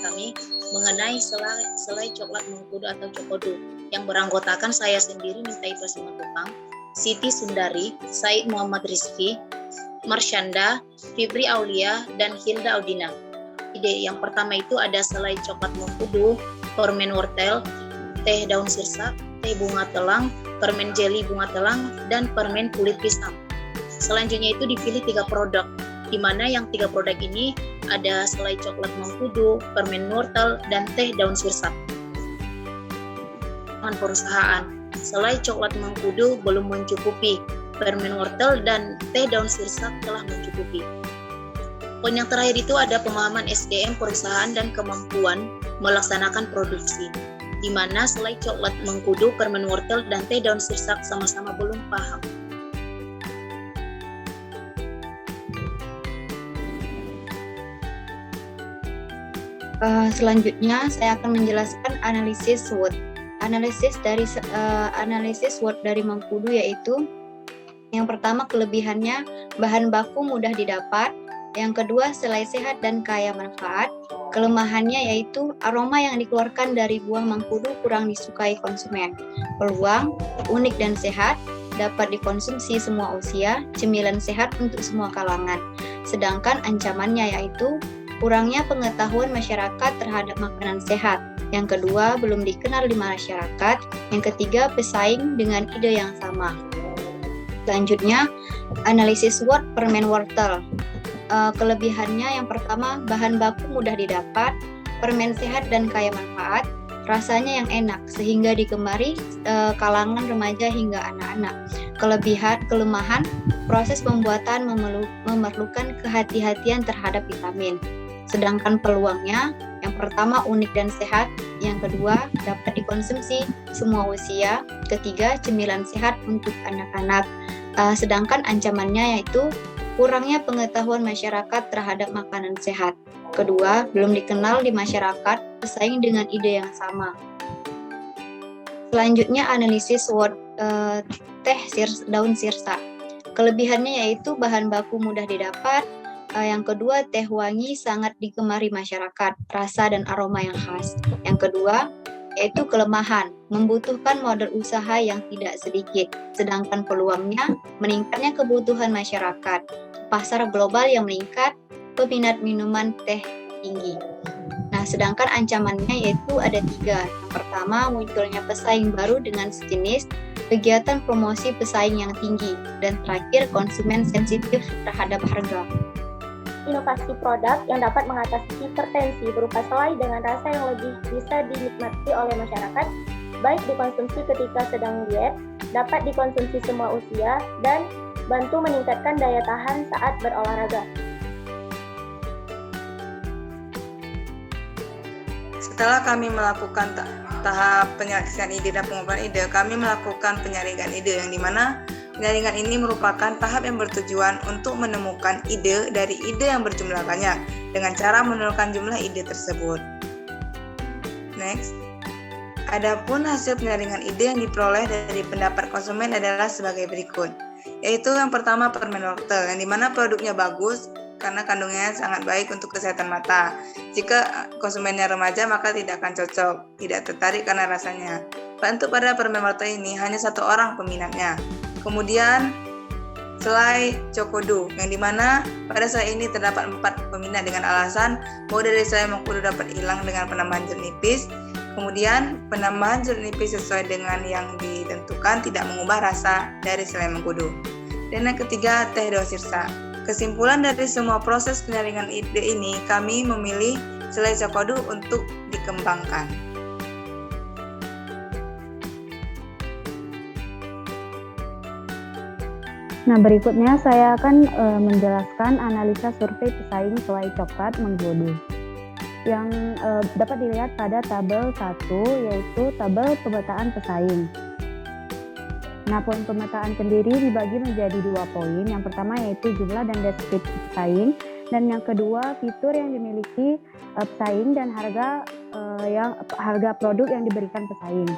kami mengenai selai coklat Mengkudu atau Cokodu yang beranggotakan saya sendiri Nita Simatupang, Siti Sundari, Said Muhammad Rizki, Marsyanda, Fibri Aulia, dan Hilda Audina. Ide yang pertama itu ada selai coklat Mengkudu, permen wortel, teh daun sirsak, teh bunga telang, permen jeli bunga telang, dan permen kulit pisang. Selanjutnya itu dipilih 3 produk, di mana yang 3 produk ini ada selai coklat Mengkudu, permen wortel, dan teh daun sirsak. Perusahaan, selai coklat Mengkudu belum mencukupi, permen wortel dan teh daun sirsak telah mencukupi. Poin yang terakhir itu ada pemahaman SDM perusahaan dan kemampuan melaksanakan produksi, di mana selai coklat Mengkudu, permen wortel, dan teh daun sirsak sama-sama belum paham. Selanjutnya saya akan menjelaskan analisis SWOT. Analisis SWOT dari Mengkudu yaitu yang pertama kelebihannya bahan baku mudah didapat, yang kedua selai sehat dan kaya manfaat, kelemahannya yaitu aroma yang dikeluarkan dari buah Mengkudu kurang disukai konsumen, peluang unik dan sehat, dapat dikonsumsi semua usia, cemilan sehat untuk semua kalangan, sedangkan ancamannya yaitu kurangnya pengetahuan masyarakat terhadap makanan sehat. Yang kedua, belum dikenal di masyarakat. Yang ketiga, pesaing dengan ide yang sama. Selanjutnya, analisis SWOT permen wortel. Kelebihannya yang pertama, bahan baku mudah didapat, permen sehat dan kaya manfaat, rasanya yang enak sehingga digemari kalangan remaja hingga anak-anak. Kelemahan, proses pembuatan memerlukan kehati-hatian terhadap vitamin. Sedangkan peluangnya, yang pertama unik dan sehat, yang kedua dapat dikonsumsi semua usia, ketiga cemilan sehat untuk anak-anak. Sedangkan ancamannya yaitu kurangnya pengetahuan masyarakat terhadap makanan sehat. Kedua, belum dikenal di masyarakat, bersaing dengan ide yang sama. Selanjutnya analisis SWOT teh daun sirsak. Kelebihannya yaitu bahan baku mudah didapat. Yang kedua, teh wangi sangat digemari masyarakat, rasa dan aroma yang khas. Yang kedua, yaitu kelemahan, membutuhkan modal usaha yang tidak sedikit. Sedangkan peluangnya, meningkatnya kebutuhan masyarakat, pasar global yang meningkat, peminat minuman teh tinggi. Nah, sedangkan ancamannya yaitu ada 3. Yang pertama, munculnya pesaing baru dengan sejenis, kegiatan promosi pesaing yang tinggi, dan terakhir, konsumen sensitif terhadap harga. Inovasi produk yang dapat mengatasi hipertensi berupa selai dengan rasa yang lebih bisa dinikmati oleh masyarakat, baik dikonsumsi ketika sedang diet, dapat dikonsumsi semua usia, dan bantu meningkatkan daya tahan saat berolahraga. Setelah kami melakukan tahap penyeleksian ide dan pengumpulan ide, kami melakukan penyaringan ide yang dimana penyaringan ini merupakan tahap yang bertujuan untuk menemukan ide dari ide yang berjumlah banyak dengan cara menurunkan jumlah ide tersebut. Next. Adapun hasil penyaringan ide yang diperoleh dari pendapat konsumen adalah sebagai berikut, yaitu yang pertama permen wortel, yang dimana produknya bagus karena kandungannya sangat baik untuk kesehatan mata. Jika konsumennya remaja maka tidak akan cocok, tidak tertarik karena rasanya. Untuk pada permen wortel ini hanya 1 orang peminatnya. Kemudian selai Cokodu, yang dimana pada selai ini terdapat 4 peminat dengan alasan bahwa dari selai Mengkudu dapat hilang dengan penambahan jeruk nipis. Kemudian penambahan jeruk nipis sesuai dengan yang ditentukan tidak mengubah rasa dari selai Mengkudu. Dan yang ketiga, teh daun sirsak. Kesimpulan dari semua proses penyaringan ide ini, kami memilih selai Cokodu untuk dikembangkan. Nah, berikutnya saya akan menjelaskan analisa survei pesaing selai coklat Mengkudu yang dapat dilihat pada tabel 1, yaitu tabel pemetaan pesaing. Nah, poin pemetaan sendiri dibagi menjadi 2 poin. Yang pertama yaitu jumlah dan deskripsi pesaing, dan yang kedua fitur yang dimiliki pesaing dan harga produk yang diberikan pesaing.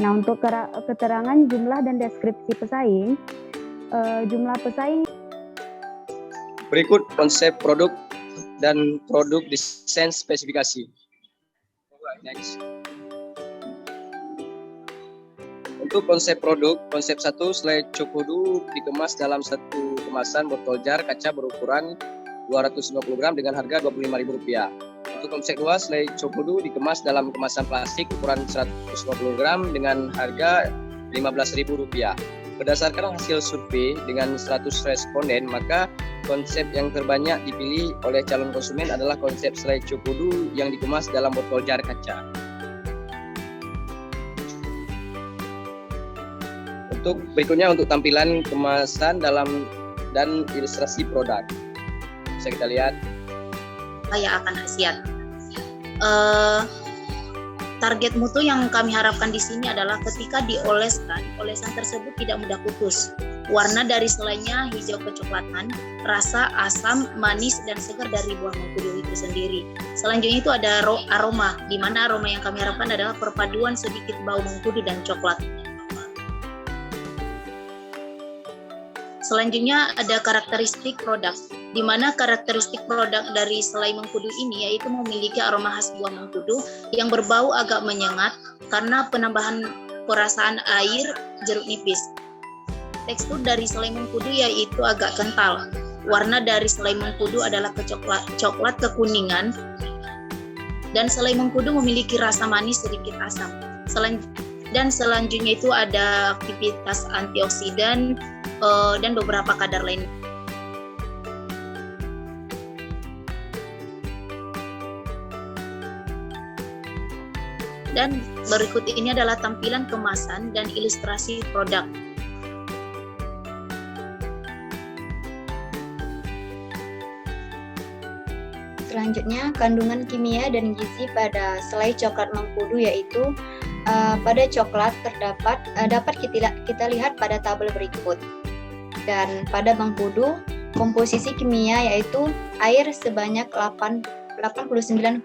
Nah, untuk keterangan jumlah dan deskripsi pesaing, jumlah pesaing. Berikut konsep produk dan produk desain spesifikasi. Next. Untuk konsep produk, konsep 1, selai Chokodo dikemas dalam satu kemasan botol jar kaca berukuran 250 gram dengan harga Rp25.000. Untuk konsep 2, selai Chokodo dikemas dalam kemasan plastik ukuran 150 gram dengan harga Rp15.000. Berdasarkan hasil survei dengan 100 responden, maka konsep yang terbanyak dipilih oleh calon konsumen adalah konsep selai Chokodo yang dikemas dalam botol jar kaca. Untuk berikutnya untuk tampilan kemasan dan ilustrasi produk. Bisa kita lihat. Kaya akan khasiat. Target mutu yang kami harapkan di sini adalah ketika dioleskan, olesan tersebut tidak mudah putus. Warna dari selainya hijau kecoklatan, rasa asam, manis, dan segar dari buah mengkudu itu sendiri. Selanjutnya itu ada aroma, di mana aroma yang kami harapkan adalah perpaduan sedikit bau mengkudu dan coklat. Selanjutnya ada karakteristik produk, di mana karakteristik produk dari selai mengkudu ini yaitu memiliki aroma khas buah mengkudu yang berbau agak menyengat karena penambahan perasaan air jeruk nipis. Tekstur dari selai mengkudu yaitu agak kental. Warna dari selai mengkudu adalah coklat kekuningan, dan selai mengkudu memiliki rasa manis sedikit asam. Dan selanjutnya itu ada aktivitas antioksidan dan beberapa kadar lain. Dan berikut ini adalah tampilan kemasan dan ilustrasi produk. Selanjutnya, kandungan kimia dan gizi pada selai coklat mengkudu yaitu pada coklat dapat kita lihat pada tabel berikut. Dan pada mengkudu, komposisi kimia yaitu air sebanyak 89,10%,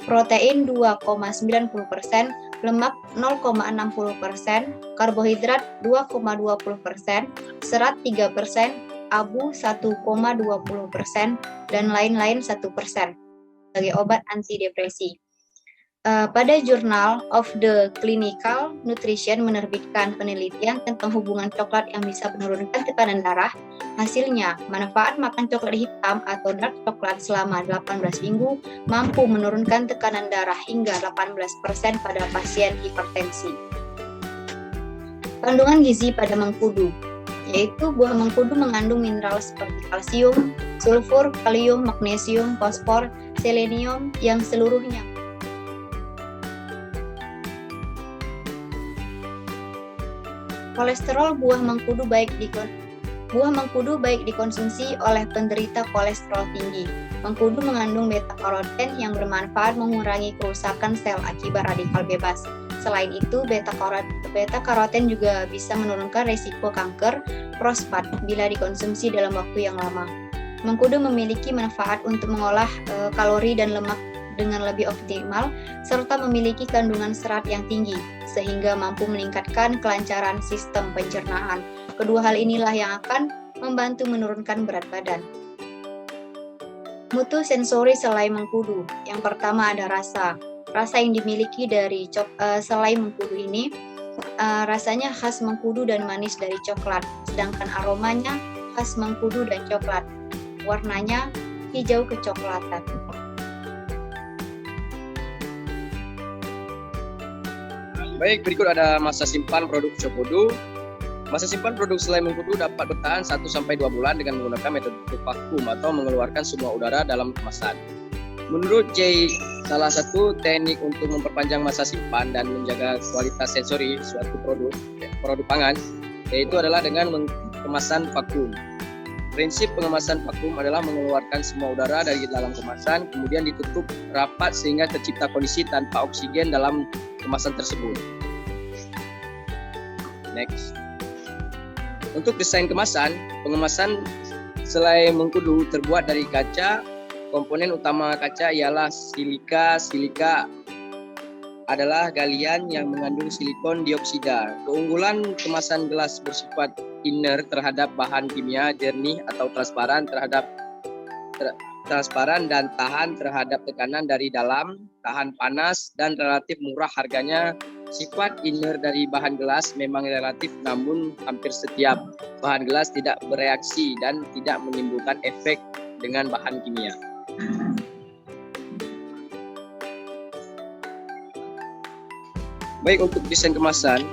protein 2,90%, lemak 0,60%, karbohidrat 2,20%, serat 3%, abu 1,20%, dan lain-lain 1% sebagai obat antidepresi. Pada Journal of the Clinical Nutrition menerbitkan penelitian tentang hubungan coklat yang bisa menurunkan tekanan darah. Hasilnya, manfaat makan coklat hitam atau dark coklat selama 18 minggu mampu menurunkan tekanan darah hingga 18% pada pasien hipertensi. Kandungan gizi pada mengkudu, yaitu buah mengkudu mengandung mineral seperti kalsium, sulfur, kalium, magnesium, fosfor, selenium yang seluruhnya kolesterol. Buah mengkudu baik dikonsumsi oleh penderita kolesterol tinggi. Mengkudu mengandung beta-karoten yang bermanfaat mengurangi kerusakan sel akibat radikal bebas. Selain itu, beta-karoten juga bisa menurunkan risiko kanker prostat bila dikonsumsi dalam waktu yang lama. Mengkudu memiliki manfaat untuk mengolah kalori dan lemak dengan lebih optimal, serta memiliki kandungan serat yang tinggi, sehingga mampu meningkatkan kelancaran sistem pencernaan. Kedua hal inilah yang akan membantu menurunkan berat badan. Mutu sensori selai mengkudu. Yang pertama ada rasa. Rasa yang dimiliki dari selai mengkudu ini, rasanya khas mengkudu dan manis dari coklat, sedangkan aromanya khas mengkudu dan coklat. Warnanya hijau kecoklatan. Baik, berikut ada masa simpan produk Chokodo. Masa simpan produk selai mengkudu dapat bertahan 1-2 bulan dengan menggunakan metode vakum atau mengeluarkan semua udara dalam kemasan. Menurut J, salah satu teknik untuk memperpanjang masa simpan dan menjaga kualitas sensori suatu produk pangan yaitu adalah dengan kemasan vakum. Prinsip pengemasan vakum adalah mengeluarkan semua udara dari dalam kemasan, kemudian ditutup rapat sehingga tercipta kondisi tanpa oksigen dalam kemasan tersebut. Next. Untuk desain kemasan, pengemasan selai mengkudu terbuat dari kaca. Komponen utama kaca ialah silika. Silika adalah galian yang mengandung silikon dioksida. Keunggulan kemasan gelas bersifat inner terhadap bahan kimia, jernih atau transparan transparan dan tahan terhadap tekanan dari dalam, tahan panas, dan relatif murah harganya. Sifat inner dari bahan gelas memang relatif, namun hampir setiap bahan gelas tidak bereaksi dan tidak menimbulkan efek dengan bahan kimia. Baik, untuk desain kemasan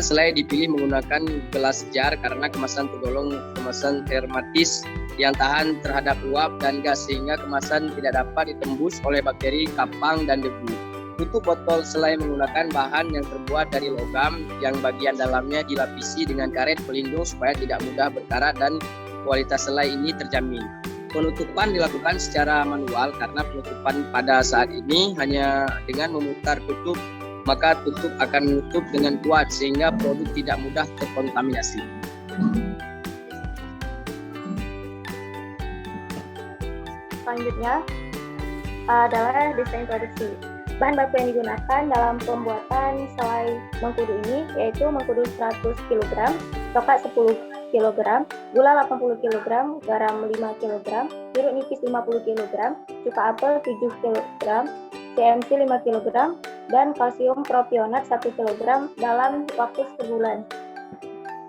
selai dipilih menggunakan gelas jar karena kemasan tergolong kemasan hermetis yang tahan terhadap uap dan gas sehingga kemasan tidak dapat ditembus oleh bakteri, kapang, dan debu. Tutup botol selai menggunakan bahan yang terbuat dari logam yang bagian dalamnya dilapisi dengan karet pelindung supaya tidak mudah berkarat dan kualitas selai ini terjamin. Penutupan dilakukan secara manual karena penutupan pada saat ini hanya dengan memutar tutup, maka tutup akan menutup dengan kuat sehingga produk tidak mudah terkontaminasi. Selanjutnya adalah desain produksi. Bahan baku yang digunakan dalam pembuatan selai mengkudu ini yaitu mengkudu 100 kg, coklat 10 kg, gula 80 kg, garam 5 kg, jeruk nipis 50 kg, cuka apel 7 kg, CMC 5 kg, dan kalsium propionat 1 kg dalam waktu sebulan.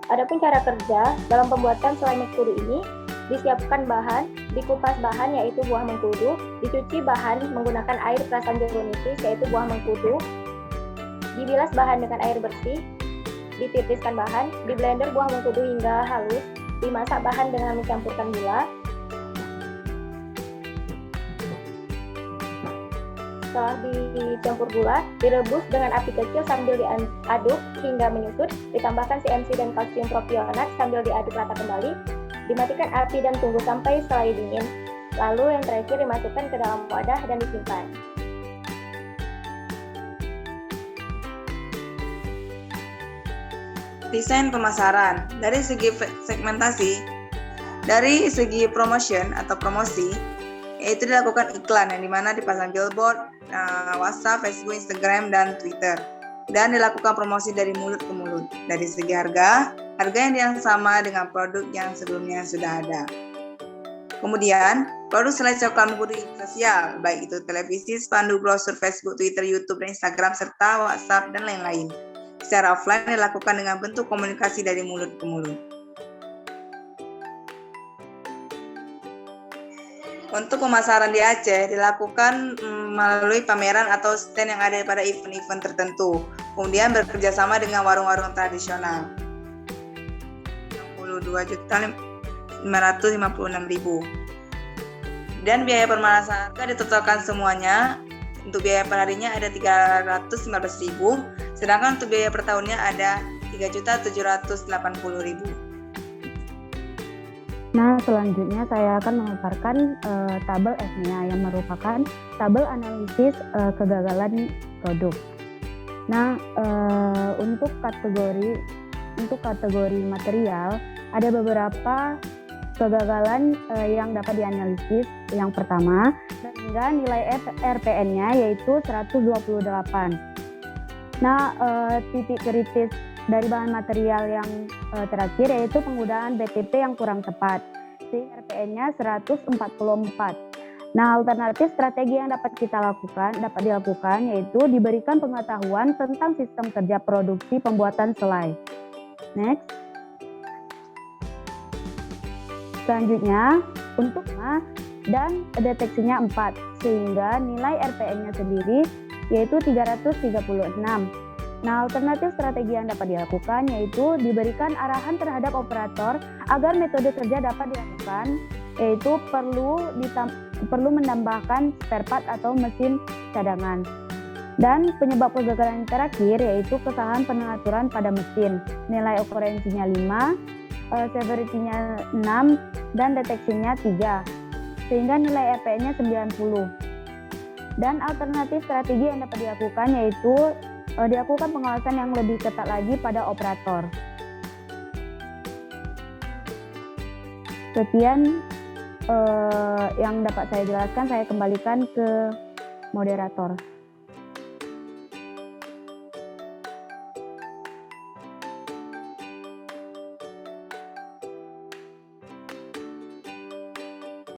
Adapun cara kerja dalam pembuatan selai mengkudu ini, disiapkan bahan, dikupas bahan yaitu buah mengkudu, dicuci bahan menggunakan air perasan jeruk nipis yaitu buah mengkudu, dibilas bahan dengan air bersih, ditiriskan bahan, di blender buah mengkudu hingga halus, dimasak bahan dengan mencampurkan gula. Setelah dicampur gula, direbus dengan api kecil sambil diaduk hingga menyusut, ditambahkan CMC dan kalsium propionat sambil diaduk rata kembali, dimatikan api dan tunggu sampai selai dingin. Lalu yang terakhir dimasukkan ke dalam wadah dan disimpan. Desain pemasaran. Dari segi segmentasi, dari segi promotion atau promosi, yaitu dilakukan iklan yang dimana dipasang billboard, WhatsApp, Facebook, Instagram, dan Twitter. Dan dilakukan promosi dari mulut ke mulut. Dari segi harga yang sama dengan produk yang sebelumnya sudah ada. Kemudian, produk selai coklat mengkudu sosial, baik itu televisi, spanduk, brosur, Facebook, Twitter, YouTube, dan Instagram, serta WhatsApp, dan lain-lain. Secara offline dilakukan dengan bentuk komunikasi dari mulut ke mulut. Untuk pemasaran di Aceh dilakukan melalui pameran atau stand yang ada pada event-event tertentu. Kemudian bekerja sama dengan warung-warung tradisional. 62.556.000. Dan biaya permasalahan ditotalkan semuanya. Untuk biaya perharinya ada 315.000, sedangkan untuk biaya per tahunnya ada 3.780.000. Nah, selanjutnya saya akan memaparkan tabel FMEA yang merupakan tabel analisis kegagalan produk. Nah, untuk kategori material ada beberapa kegagalan yang dapat dianalisis. Yang pertama, sehingga nilai RPN-nya yaitu 128. Nah, titik kritis dari bahan material yang terakhir yaitu penggunaan BTP yang kurang tepat, sehingga RPN-nya 144. Nah, alternatif strategi yang dapat dilakukan yaitu diberikan pengetahuan tentang sistem kerja produksi pembuatan selai. Next. Selanjutnya, untuk dan deteksinya 4, sehingga nilai RPN-nya sendiri yaitu 336. Nah, alternatif strategi yang dapat dilakukan yaitu diberikan arahan terhadap operator agar metode kerja dapat dilakukan, yaitu perlu menambahkan spare part atau mesin cadangan. Dan penyebab kegagalan yang terakhir yaitu kesalahan pengaturan pada mesin. Nilai okurensinya 5, severity-nya 6, dan deteksinya 3, sehingga nilai RPN-nya 90. Dan alternatif strategi yang dapat dilakukan yaitu dilakukan pengawasan yang lebih ketat lagi pada operator. Sekian yang dapat saya jelaskan, saya kembalikan ke moderator.